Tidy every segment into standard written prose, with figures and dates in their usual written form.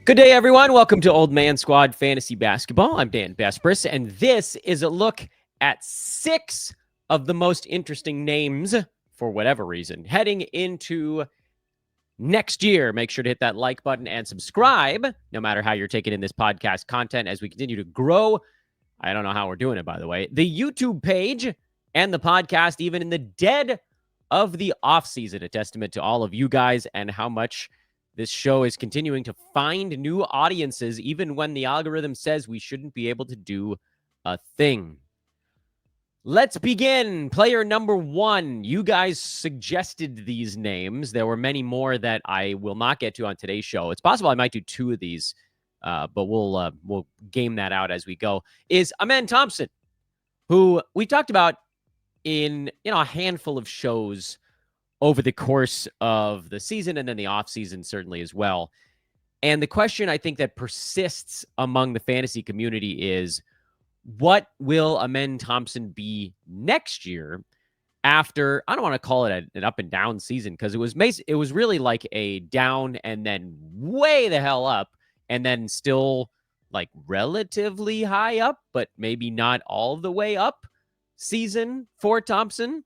Good day, everyone. Welcome to Old Man Squad Fantasy Basketball. I'm Dan Besbris, and this is a look at 6 of the most interesting names, for whatever reason, heading into next year. Make sure to hit that like button and subscribe, no matter how you're taking in this podcast content as we continue to grow. I don't know how we're doing it, by the way. The YouTube page and the podcast, even in the dead of the offseason, a testament to all of you guys and how much this show is continuing to find new audiences, even when the algorithm says we shouldn't be able to do a thing. Let's begin. Player number 1. You guys suggested these names. There were many more that I will not get to on today's show. It's possible I might do 2 of these, but we'll game that out as we go. Is Aman Thompson, who we talked about in a handful of shows over the course of the season and then the offseason certainly as well. And the question I think that persists among the fantasy community is, what will Aman Thompson be next year after, I don't want to call it an up and down season, because it was really like a down and then way the hell up and then still like relatively high up, but maybe not all the way up season for Thompson.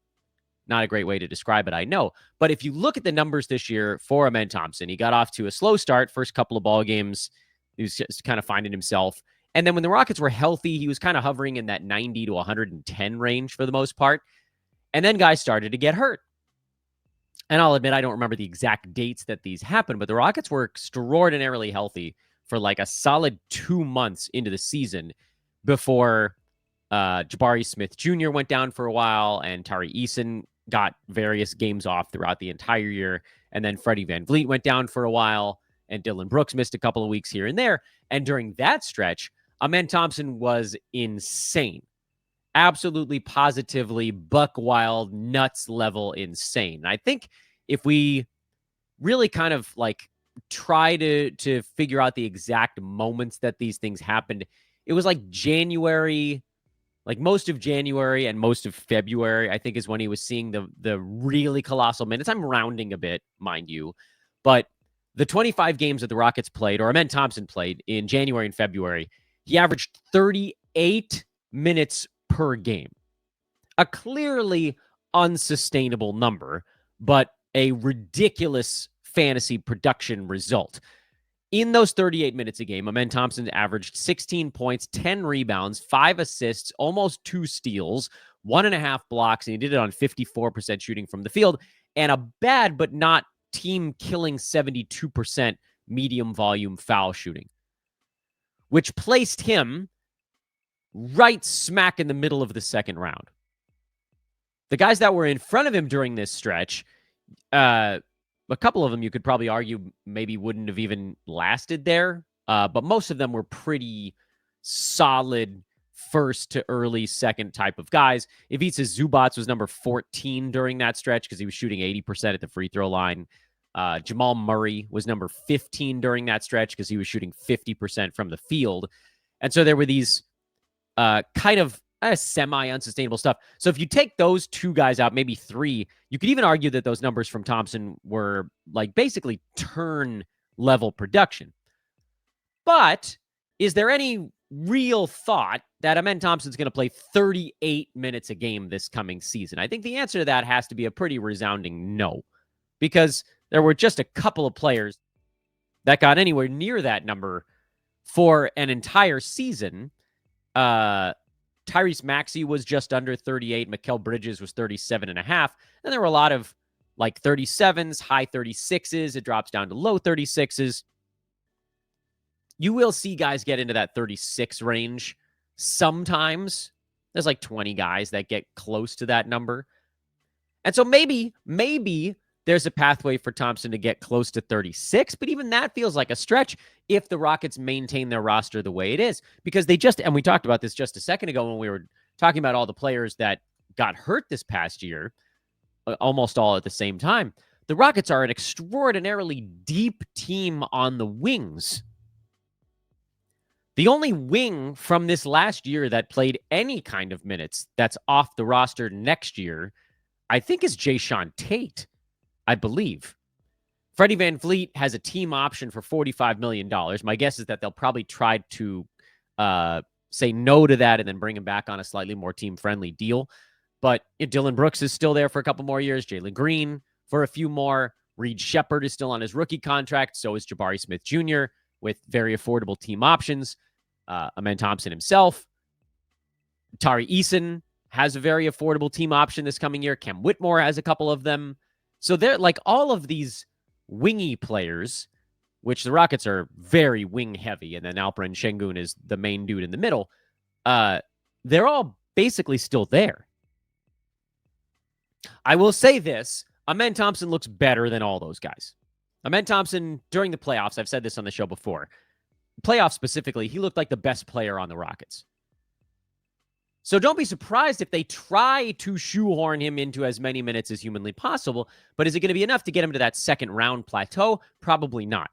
Not a great way to describe it, I know. But if you look at the numbers this year for Aman Thompson, he got off to a slow start. First couple of ball games, he was just kind of finding himself. And then when the Rockets were healthy, he was kind of hovering in that 90 to 110 range for the most part. And then guys started to get hurt. And I'll admit, I don't remember the exact dates that these happened, but the Rockets were extraordinarily healthy for like a solid 2 months into the season before Jabari Smith Jr. went down for a while, and Tari Eason got various games off throughout the entire year. And then Freddie VanVleet went down for a while, and Dylan Brooks missed a couple of weeks here and there. And during that stretch, Aman Thompson was insane. Absolutely, positively, buck wild, nuts level insane. And I think if we really kind of like try to figure out the exact moments that these things happened, it was like January, like most of January and most of February, I think, is when he was seeing the really colossal minutes. I'm rounding a bit, mind you, but the 25 games that the Rockets played, or Aman Thompson played in January and February, he averaged 38 minutes per game. A clearly unsustainable number, but a ridiculous fantasy production result. In those 38 minutes a game, Aman Thompson averaged 16 points, 10 rebounds, 5 assists, almost 2 steals, 1.5 blocks, and he did it on 54% shooting from the field, and a bad but not team-killing 72% medium volume foul shooting, which placed him right smack in the middle of the second round. The guys that were in front of him during this stretch, a couple of them you could probably argue maybe wouldn't have even lasted there, but most of them were pretty solid first to early second type of guys. Ivica Zubac was number 14 during that stretch because he was shooting 80% at the free throw line. Jamal Murray was number 15 during that stretch because he was shooting 50% from the field. And so there were these kind of semi-unsustainable stuff. So if you take those 2 guys out, maybe 3, you could even argue that those numbers from Thompson were like basically turn level production. But is there any real thought that Aman Thompson's going to play 38 minutes a game this coming season? I think the answer to that has to be a pretty resounding no, because there were just a couple of players that got anywhere near that number for an entire season. Tyrese Maxey was just under 38. Mikal Bridges was 37.5. And there were a lot of like 37s, high 36s. It drops down to low 36s. You will see guys get into that 36 range sometimes. There's like 20 guys that get close to that number. And so maybe there's a pathway for Thompson to get close to 36, but even that feels like a stretch if the Rockets maintain their roster the way it is. Because they just, and we talked about this just a second ago when we were talking about all the players that got hurt this past year, almost all at the same time. The Rockets are an extraordinarily deep team on the wings. The only wing from this last year that played any kind of minutes that's off the roster next year, I think, is Jayshawn Tate, I believe. Freddie Van Vliet has a team option for $45 million. My guess is that they'll probably try to say no to that and then bring him back on a slightly more team-friendly deal. But Dylan Brooks is still there for a couple more years. Jalen Green for a few more. Reed Shepard is still on his rookie contract. So is Jabari Smith Jr. with very affordable team options. Aman Thompson himself. Tari Eason has a very affordable team option this coming year. Cam Whitmore has a couple of them. So they're like all of these wingy players, which the Rockets are very wing heavy, and then Alperen Şengün is the main dude in the middle. They're all basically still there. I will say this, Aman Thompson looks better than all those guys. Aman Thompson, during the playoffs, I've said this on the show before, playoffs specifically, he looked like the best player on the Rockets. So don't be surprised if they try to shoehorn him into as many minutes as humanly possible. But is it going to be enough to get him to that second round plateau? Probably not.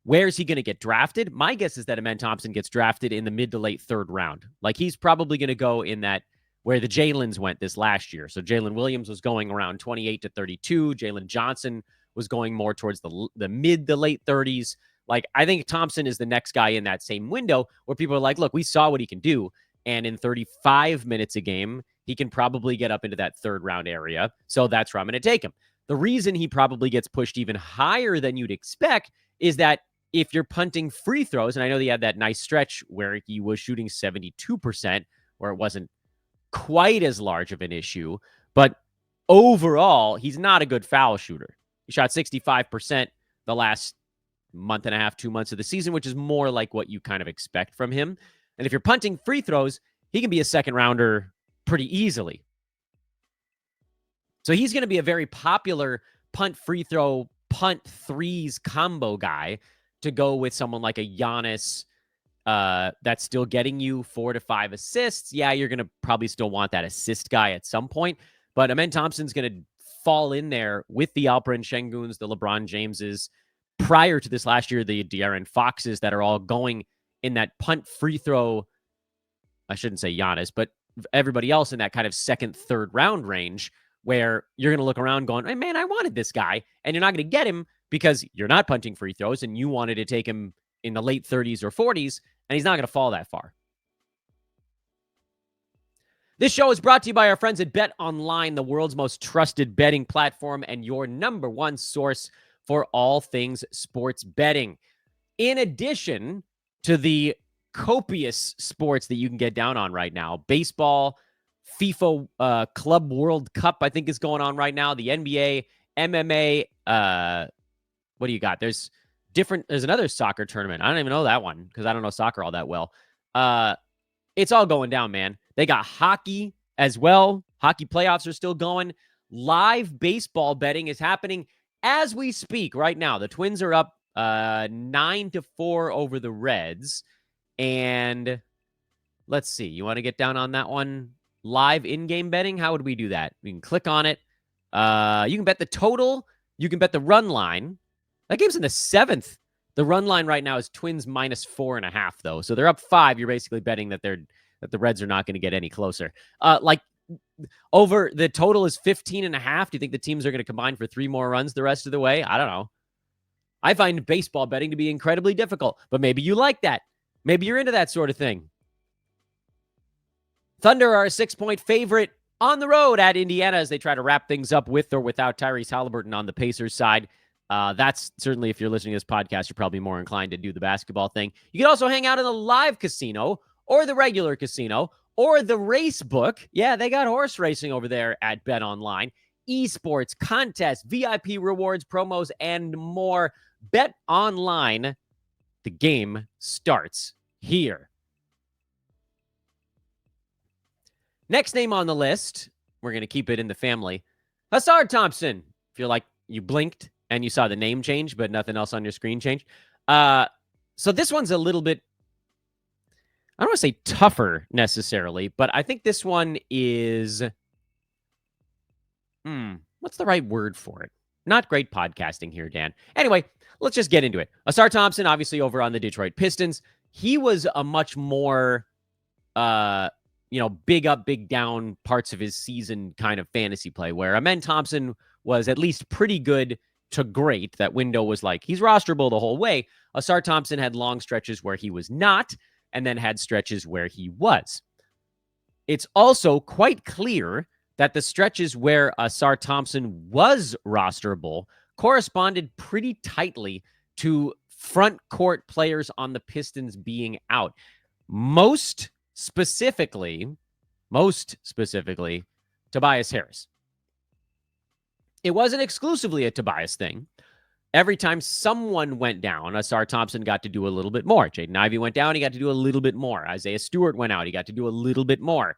Where is he going to get drafted? My guess is that Aman Thompson gets drafted in the mid to late third round. Like he's probably going to go in that where the Jalen's went this last year. So Jalen Williams was going around 28 to 32. Jalen Johnson was going more towards the mid to late 30s. Like I think Thompson is the next guy in that same window where people are like, look, we saw what he can do. And in 35 minutes a game, he can probably get up into that third round area. So that's where I'm going to take him. The reason he probably gets pushed even higher than you'd expect is that if you're punting free throws, and I know he had that nice stretch where he was shooting 72%, where it wasn't quite as large of an issue, but overall, he's not a good foul shooter. He shot 65% the last month and a half, 2 months of the season, which is more like what you kind of expect from him. And if you're punting free throws, he can be a second rounder pretty easily. So he's going to be a very popular punt free throw, punt threes combo guy to go with someone like a Giannis that's still getting you 4 to 5 assists. Yeah, you're going to probably still want that assist guy at some point. But Aman Thompson's going to fall in there with the Alperen Şengüns, the LeBron Jameses. Prior to this last year, the De'Aaron Foxes that are all going in that punt free throw, I shouldn't say Giannis, but everybody else in that kind of second, third round range where you're going to look around going, hey, man, I wanted this guy. And you're not going to get him because you're not punting free throws and you wanted to take him in the late 30s or 40s, and he's not going to fall that far. This show is brought to you by our friends at Bet Online, the world's most trusted betting platform and your number one source for all things sports betting. In addition to the copious sports that you can get down on right now, baseball, FIFA Club World Cup, I think is going on right now, the NBA, MMA, what do you got? There's another soccer tournament. I don't even know that one because I don't know soccer all that well. It's all going down, man. They got hockey as well. Hockey playoffs are still going. Live baseball betting is happening as we speak right now. The Twins are up 9-4 over the Reds. And let's see. You want to get down on that one? Live in-game betting? How would we do that? We can click on it. You can bet the total. You can bet the run line. That game's in the 7th. The run line right now is Twins -4.5, though. So they're up 5. You're basically betting that the Reds are not going to get any closer. Over the total is 15.5. Do you think the teams are going to combine for 3 more runs the rest of the way? I don't know. I find baseball betting to be incredibly difficult, but maybe you like that. Maybe you're into that sort of thing. Thunder are a 6-point favorite on the road at Indiana as they try to wrap things up with or without Tyrese Halliburton on the Pacers side. That's certainly, if you're listening to this podcast, you're probably more inclined to do the basketball thing. You can also hang out in the live casino or the regular casino or the race book. Yeah, they got horse racing over there at Bet Online. Esports, contests, VIP rewards, promos, and more. Bet Online. The game starts here. Next name on the list, we're going to keep it in the family. Assar Thompson. Feel like you blinked and you saw the name change, but nothing else on your screen changed. So this one's a little bit, I don't want to say tougher necessarily, but I think this one is, what's the right word for it? Not great podcasting here, Dan. Anyway, let's just get into it. Assar Thompson, obviously over on the Detroit Pistons. He was a much more, big up, big down parts of his season kind of fantasy play, where Aman Thompson was at least pretty good to great. That window was like he's rosterable the whole way. Assar Thompson had long stretches where he was not, and then had stretches where he was. It's also quite clear that the stretches where Assar Thompson was rosterable corresponded pretty tightly to front court players on the Pistons being out. Most specifically, Tobias Harris. It wasn't exclusively a Tobias thing. Every time someone went down, Assar Thompson got to do a little bit more. Jaden Ivey went down, he got to do a little bit more. Isaiah Stewart went out, he got to do a little bit more.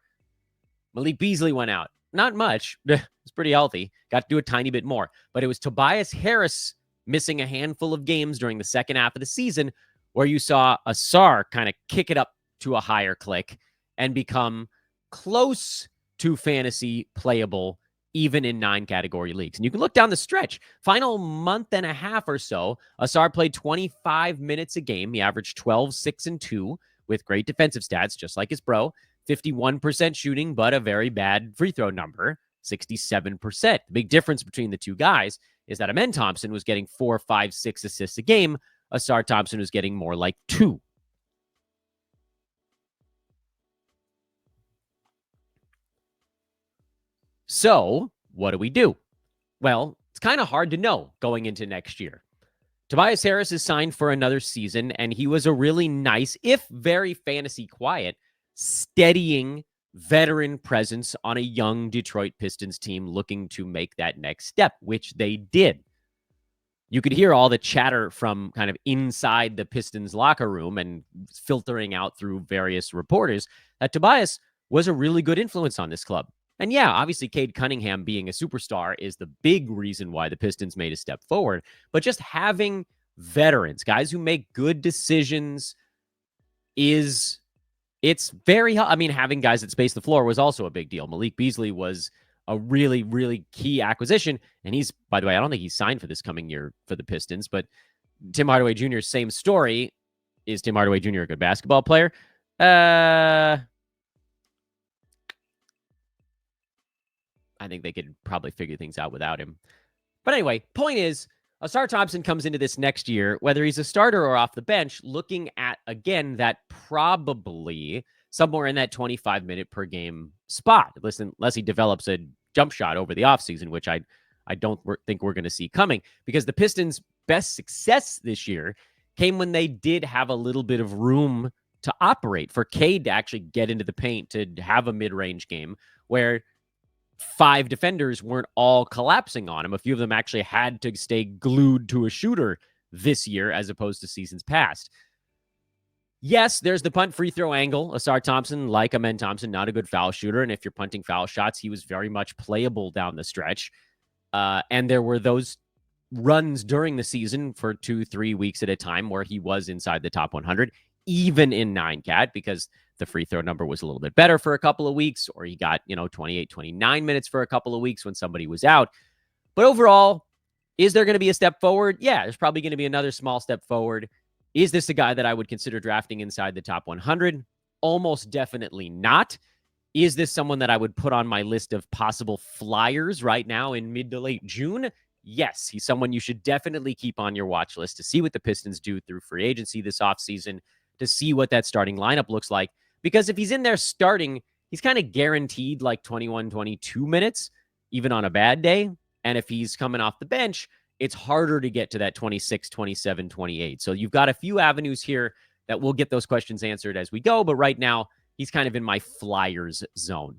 Malik Beasley went out. Not much. It's pretty healthy. Got to do a tiny bit more. But it was Tobias Harris missing a handful of games during the second half of the season where you saw Assar kind of kick it up to a higher click and become close to fantasy playable even in 9-category leagues. And you can look down the stretch. Final month and a half or so, Assar played 25 minutes a game. He averaged 12, 6, and 2 with great defensive stats, just like his bro. 51% shooting, but a very bad free throw number, 67%. The big difference between the two guys is that Aman Thompson was getting 4, 5, 6 assists a game. Assar Thompson was getting more like 2. So, what do we do? Well, it's kind of hard to know going into next year. Tobias Harris is signed for another season, and he was a really nice, if very fantasy quiet, steadying veteran presence on a young Detroit Pistons team looking to make that next step, which they did. You could hear all the chatter from kind of inside the Pistons locker room and filtering out through various reporters that Tobias was a really good influence on this club. And yeah, obviously Cade Cunningham being a superstar is the big reason why the Pistons made a step forward. But just having veterans, guys who make good decisions, it's very, I mean, having guys that space the floor was also a big deal. Malik Beasley was a really, really key acquisition. And he's, by the way, I don't think he's signed for this coming year for the Pistons, but Tim Hardaway Jr., same story. Is Tim Hardaway Jr. a good basketball player? I think they could probably figure things out without him. But anyway, point is, Assar Thompson comes into this next year, whether he's a starter or off the bench, looking at, again, that probably somewhere in that 25-minute per game spot. Listen, unless he develops a jump shot over the offseason, which I don't think we're going to see coming, because the Pistons' best success this year came when they did have a little bit of room to operate, for Cade to actually get into the paint, to have a mid-range game where 5 defenders weren't all collapsing on him. A few of them actually had to stay glued to a shooter this year as opposed to seasons past. Yes, there's the punt free throw angle. Assar Thompson, like Amen Thompson, not a good foul shooter. And if you're punting foul shots, he was very much playable down the stretch. And there were those runs during the season for 2-3 weeks at a time where he was inside the top 100, even in 9-cat, because the free throw number was a little bit better for a couple of weeks, or he got, 28, 29 minutes for a couple of weeks when somebody was out. But overall, is there going to be a step forward? Yeah, there's probably going to be another small step forward. Is this a guy that I would consider drafting inside the top 100? Almost definitely not. Is this someone that I would put on my list of possible flyers right now in mid to late June? Yes, he's someone you should definitely keep on your watch list to see what the Pistons do through free agency this offseason, to see what that starting lineup looks like. Because if he's in there starting, he's kind of guaranteed like 21, 22 minutes, even on a bad day. And if he's coming off the bench, it's harder to get to that 26, 27, 28. So you've got a few avenues here that we'll get those questions answered as we go. But right now, he's kind of in my flyers zone.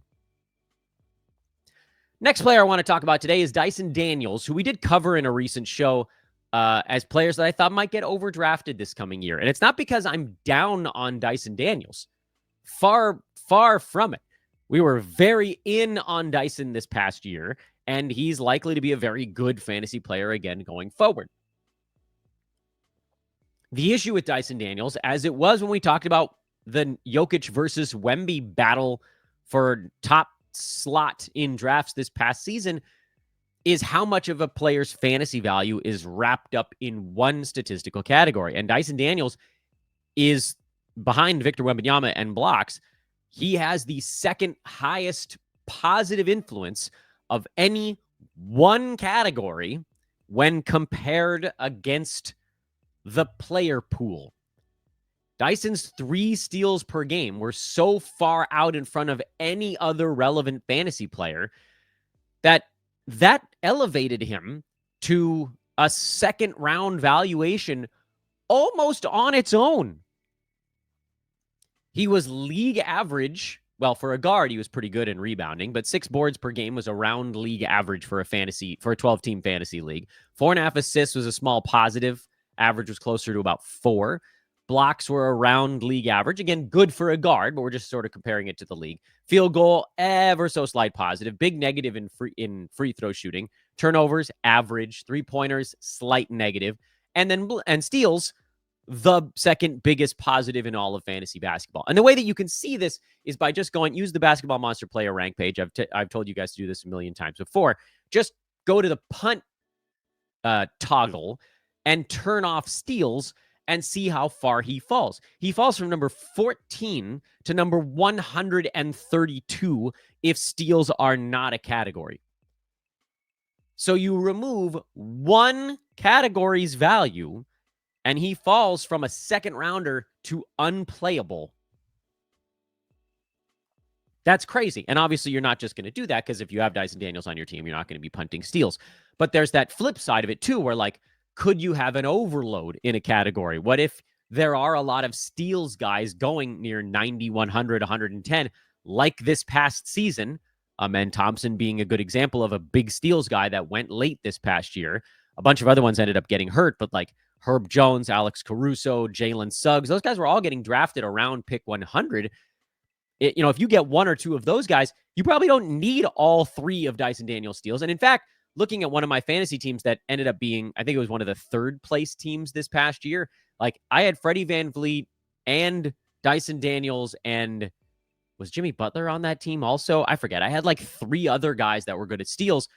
Next player I want to talk about today is Dyson Daniels, who we did cover in a recent show as players that I thought might get overdrafted this coming year. And it's not because I'm down on Dyson Daniels. Far, far from it. We were very in on Dyson this past year, and he's likely to be a very good fantasy player again going forward. The issue with Dyson Daniels, as it was when we talked about the Jokic versus Wemby battle for top slot in drafts this past season, is how much of a player's fantasy value is wrapped up in one statistical category. And Dyson Daniels is behind Victor Wembanyama and blocks. He has the second highest positive influence of any one category when compared against the player pool. Dyson's 3 steals per game were so far out in front of any other relevant fantasy player that elevated him to a second round valuation almost on its own. He was league average. Well, for a guard, he was pretty good in rebounding, but 6 boards per game was around league average for a 12-team fantasy league. 4.5 assists was a small positive. Average was closer to about 4. Blocks were around league average. Again, good for a guard, but we're just sort of comparing it to the league. Field goal, ever so slight positive. Big negative in free throw shooting. Turnovers, average. 3-pointers, slight negative. And steals, the second biggest positive in all of fantasy basketball. And the way that you can see this is by just use the Basketball Monster player rank page. I've told you guys to do this a million times before. Just go to the punt toggle and turn off steals and see how far he falls. He falls from number 14 to number 132 if steals are not a category. So you remove one category's value, and he falls from a second rounder to unplayable. That's crazy. And obviously, you're not just going to do that because if you have Dyson Daniels on your team, you're not going to be punting steals. But there's that flip side of it, too, where could you have an overload in a category? What if there are a lot of steals guys going near 90, 100, 110, like this past season? Aman Thompson being a good example of a big steals guy that went late this past year. A bunch of other ones ended up getting hurt, but Herb Jones, Alex Caruso, Jalen Suggs, those guys were all getting drafted around pick 100. If you get 1 or 2 of those guys, you probably don't need all 3 of Dyson Daniels steals. And in fact, looking at one of my fantasy teams that ended up being, I think it was one of the 3rd place teams this past year, I had Freddie VanVleet and Dyson Daniels, and was Jimmy Butler on that team also? I forget. I had 3 other guys that were good at steals.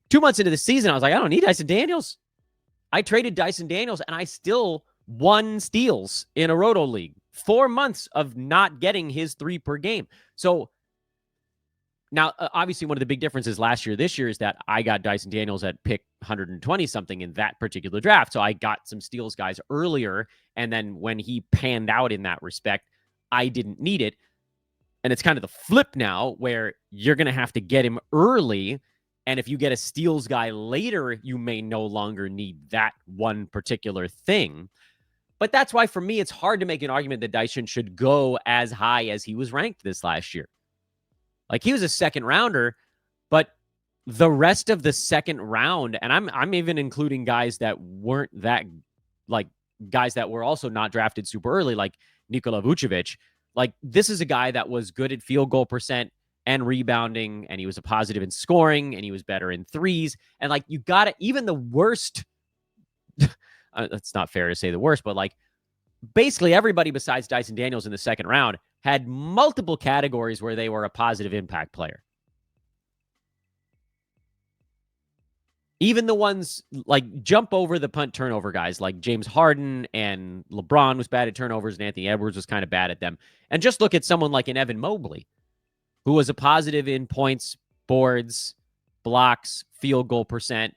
2 months into the season, I was like, I don't need Dyson Daniels. I traded Dyson Daniels, and I still won steals in a Roto League. 4 months of not getting his 3 per game. So now, obviously, one of the big differences this year is that I got Dyson Daniels at pick 120-something in that particular draft. So I got some steals guys earlier, and then when he panned out in that respect, I didn't need it. And it's kind of the flip now where you're going to have to get him early. And if you get a steals guy later, you may no longer need that one particular thing. But that's why, for me, it's hard to make an argument that Dyson should go as high as he was ranked this last year. He was a second rounder, but the rest of the second round, and I'm even including guys that weren't that, guys that were also not drafted super early, like Nikola Vucevic. This is a guy that was good at field goal percent and rebounding, and he was a positive in scoring, and he was better in threes. And you got to, even the worst, it's not fair to say the worst, but basically everybody besides Dyson Daniels in the second round had multiple categories where they were a positive impact player. Even the ones jump over the punt turnover guys like James Harden, and LeBron was bad at turnovers, and Anthony Edwards was kind of bad at them. And just look at someone like an Evan Mobley, who was a positive in points, boards, blocks, field goal percent.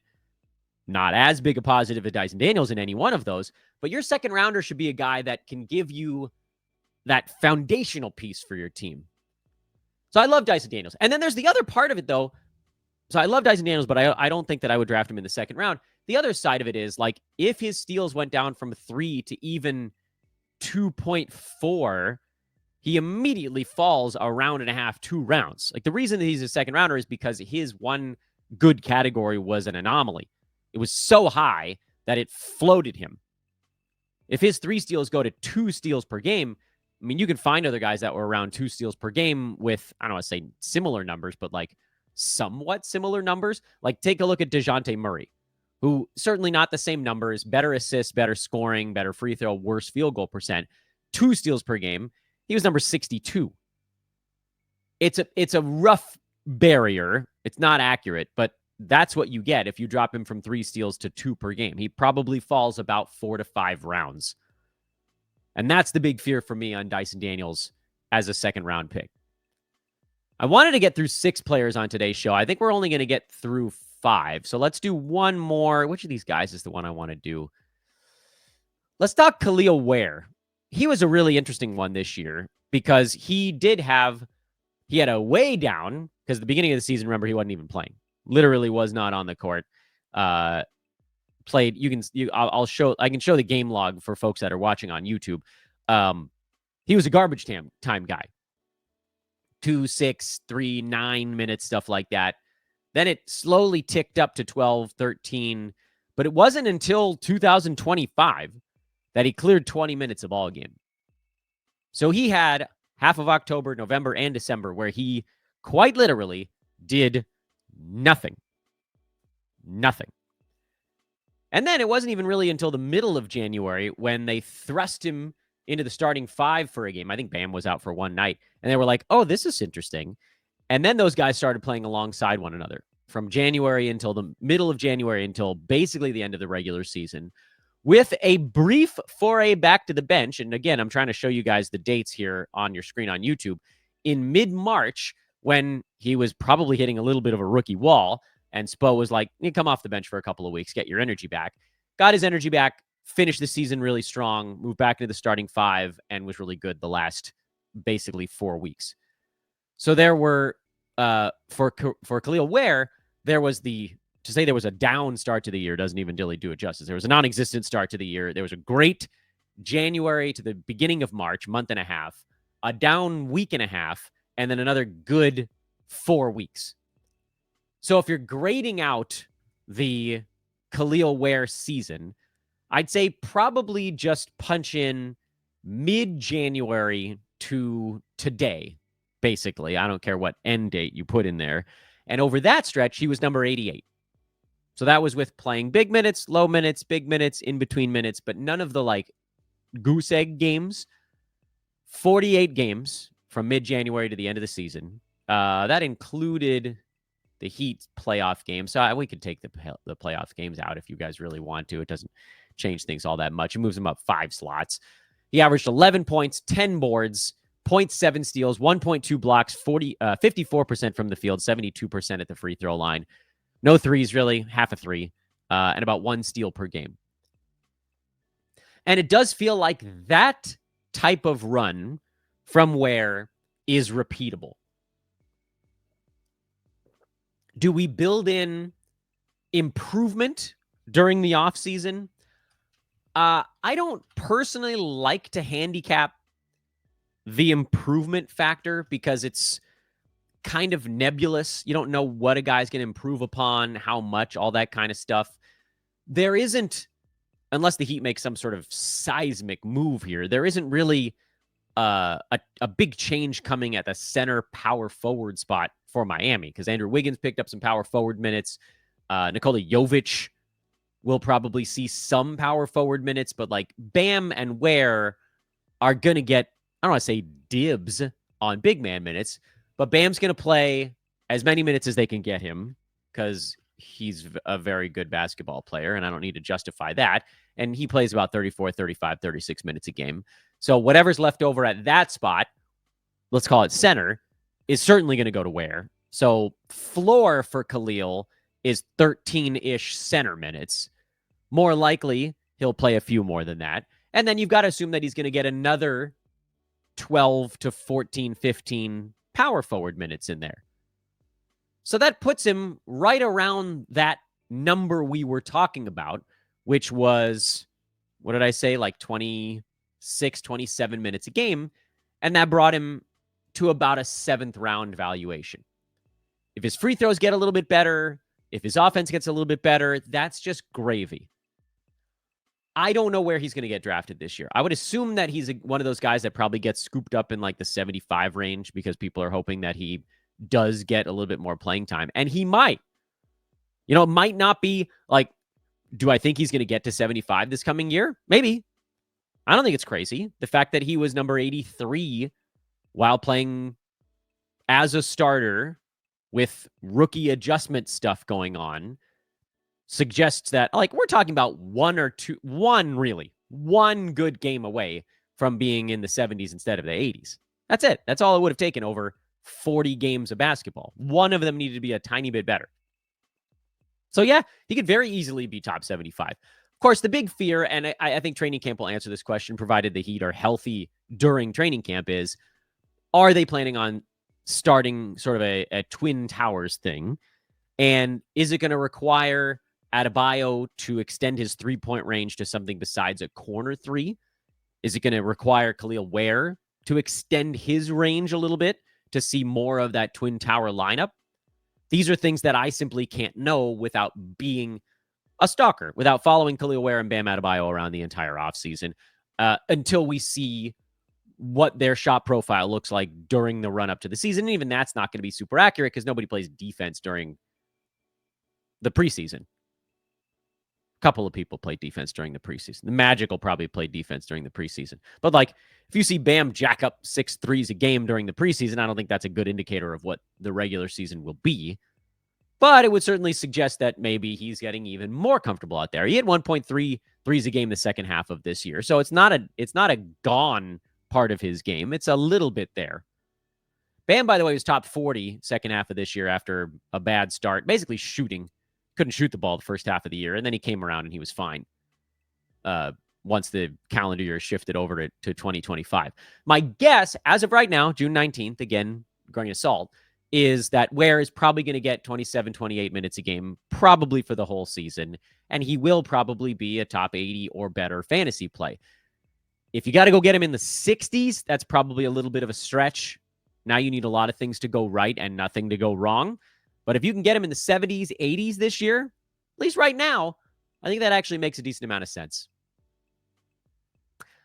Not as big a positive as Dyson Daniels in any one of those, but your second rounder should be a guy that can give you that foundational piece for your team. So I love Dyson Daniels. And then there's the other part of it, though. So I love Dyson Daniels, but I don't think that I would draft him in the second round. The other side of it is, if his steals went down from 3 to even 2.4, he immediately falls a round and a half, 2 rounds. The reason that he's a second rounder is because his one good category was an anomaly. It was so high that it floated him. If his 3 steals go to 2 steals per game, I mean, you can find other guys that were around 2 steals per game with, I don't want to say similar numbers, but somewhat similar numbers. Take a look at DeJounte Murray, who certainly not the same numbers, better assists, better scoring, better free throw, worse field goal percent, 2 steals per game. He was number 62. It's a rough barrier. It's not accurate, but that's what you get if you drop him from 3 steals to 2 per game. He probably falls about 4 to 5 rounds. And that's the big fear for me on Dyson Daniels as a second round pick. I wanted to get through 6 players on today's show. I think we're only going to get through 5. So let's do one more. Which of these guys is the one I want to do? Let's talk Khalil Wear. He was a really interesting one this year because he had a way down because the beginning of the season, remember, he wasn't even playing. Literally was not on the court. Played. I can show the game log for folks that are watching on YouTube. He was a garbage time guy. 2, 6, 3, 9 minutes, stuff like that. Then it slowly ticked up to 12, 13. But it wasn't until 2025 that he cleared 20 minutes a ball game. So he had half of October, November, and December where he quite literally did nothing. Nothing. And then it wasn't even really until the middle of January when they thrust him into the starting 5 for a game. I think Bam was out for one night. And they were like, oh, this is interesting. And then those guys started playing alongside one another from January until the middle of January until basically the end of the regular season with a brief foray back to the bench. And again, I'm trying to show you guys the dates here on your screen on YouTube. In mid-March, when he was probably hitting a little bit of a rookie wall, and Spo was like, you come off the bench for a couple of weeks, get your energy back. Got his energy back, finished the season really strong, moved back into the starting 5, and was really good the last basically 4 weeks. So there were, for Khalil Wear, there was to say there was a down start to the year doesn't even really do it justice. There was a non-existent start to the year. There was a great January to the beginning of March, month and a half, a down week and a half, and then another good 4 weeks. So if you're grading out the Khalil Wear season, I'd say probably just punch in mid-January to today, basically. I don't care what end date you put in there. And over that stretch, he was number 88. So that was with playing big minutes, low minutes, big minutes, in-between minutes, but none of the goose egg games. 48 games from mid-January to the end of the season. That included the Heat playoff game. So we could take the playoff games out if you guys really want to. It doesn't change things all that much. It moves him up 5 slots. He averaged 11 points, 10 boards, 0.7 steals, 1.2 blocks, 54% from the field, 72% at the free throw line. No threes, really, half a three, and about 1 steal per game. And it does feel like that type of run from Ware is repeatable. Do we build in improvement during the offseason? I don't personally like to handicap the improvement factor because it's kind of nebulous. You don't know what a guy's going to improve upon, how much, all that kind of stuff. There isn't, unless the Heat makes some sort of seismic move here, there isn't really a big change coming at the center power forward spot for Miami because Andrew Wiggins picked up some power forward minutes. Nikola Jovic will probably see some power forward minutes, but Bam and Ware are going to get, I don't want to say dibs on big man minutes, but Bam's going to play as many minutes as they can get him because he's a very good basketball player, and I don't need to justify that. And he plays about 34, 35, 36 minutes a game. So whatever's left over at that spot, let's call it center, is certainly going to go to Ware. So floor for Khalil is 13-ish center minutes. More likely, he'll play a few more than that. And then you've got to assume that he's going to get another 12 to 14, 15 power forward minutes in there. So that puts him right around that number we were talking about, which was, what did I say, 26, 27 minutes a game. And that brought him to about a 7th round valuation. If his free throws get a little bit better, if his offense gets a little bit better, that's just gravy. I don't know where he's going to get drafted this year. I would assume that he's one of those guys that probably gets scooped up in the 75 range because people are hoping that he does get a little bit more playing time. And he might. It might not be do I think he's going to get to 75 this coming year? Maybe. I don't think it's crazy. The fact that he was number 83 while playing as a starter with rookie adjustment stuff going on suggests that we're talking about one good game away from being in the 70s instead of the 80s. That's it. That's all it would have taken over 40 games of basketball. One of them needed to be a tiny bit better. So yeah, he could very easily be top 75. Of course, the big fear, and I think training camp will answer this question, provided the Heat are healthy during training camp, is are they planning on starting sort of a Twin Towers thing? And is it going to require Adebayo to extend his three-point range to something besides a corner three? Is it going to require Khalil Wear to extend his range a little bit to see more of that Twin Tower lineup? These are things that I simply can't know without being a stalker, without following Khalil Wear and Bam Adebayo around the entire offseason until we see what their shot profile looks like during the run-up to the season. And even that's not going to be super accurate because nobody plays defense during the preseason. A couple of people play defense during the preseason. The Magic will probably play defense during the preseason. But like, if you see Bam jack up 6 threes a game during the preseason, I don't think that's a good indicator of what the regular season will be. But it would certainly suggest that maybe he's getting even more comfortable out there. He had 1.3 threes a game the second half of this year. So it's not a gone part of his game. It's a little bit there. Bam, by the way, was top 40 second half of this year after a bad start, basically shooting. Couldn't shoot the ball the first half of the year, and then he came around and he was fine once the calendar year shifted over to 2025. My guess, as of right now, June 19th, again, grain of salt, is that Ware is probably going to get 27, 28 minutes a game, probably for the whole season, and he will probably be a top 80 or better fantasy play. If you got to go get him in the 60s, that's probably a little bit of a stretch. Now you need a lot of things to go right and nothing to go wrong. But if you can get him in the 70s, 80s this year, at least right now, I think that actually makes a decent amount of sense.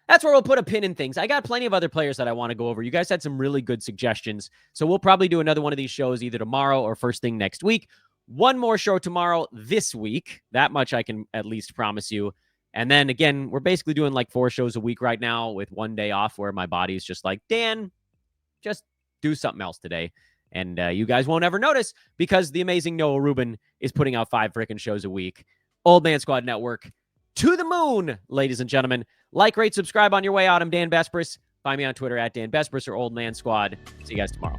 That's where we'll put a pin in things. I got plenty of other players that I want to go over. You guys had some really good suggestions. So we'll probably do another one of these shows either tomorrow or first thing next week. One more show tomorrow this week. That much I can at least promise you. And then again, we're basically doing like 4 shows a week right now with one day off where my body's just like, Dan, just do something else today. And you guys won't ever notice because the amazing Noah Rubin is putting out 5 freaking shows a week. Old Man Squad Network to the moon, ladies and gentlemen. Like, rate, subscribe on your way out. I'm Dan Besbris. Find me on Twitter at Dan Besbris or Old Man Squad. See you guys tomorrow.